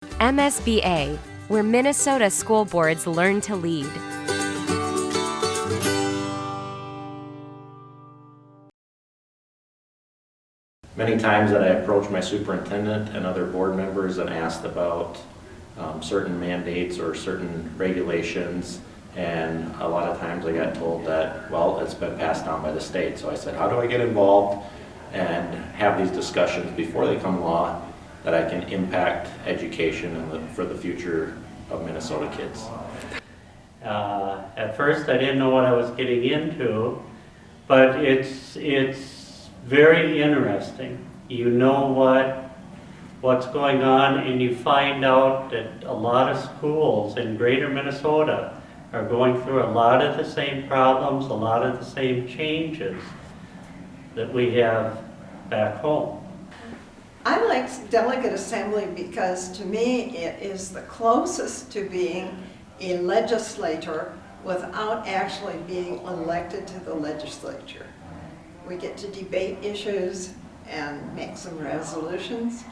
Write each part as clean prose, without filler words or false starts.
MSBA, where Minnesota school boards learn to lead. Many times that I approached my superintendent and other board members and asked about certain mandates or certain regulations, and a lot of times I got told that, well, it's been passed down by the state. So I said, how do I get involved and have these discussions before they become law that I can impact education and for the future of Minnesota kids? At first I didn't know what I was getting into, but it's very interesting. You know what's going on, and you find out that a lot of schools in greater Minnesota are going through a lot of the same problems, a lot of the same changes that we have back home. I like Delegate Assembly because to me it is the closest to being a legislator without actually being elected to the legislature. We get to debate issues and make some resolutions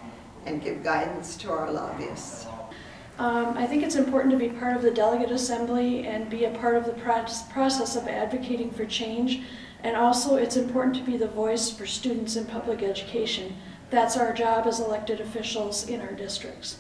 and give guidance to our lobbyists. I think it's important to be part of the Delegate Assembly and be a part of the process of advocating for change. And also it's important to be the voice for students in public education. That's our job as elected officials in our districts.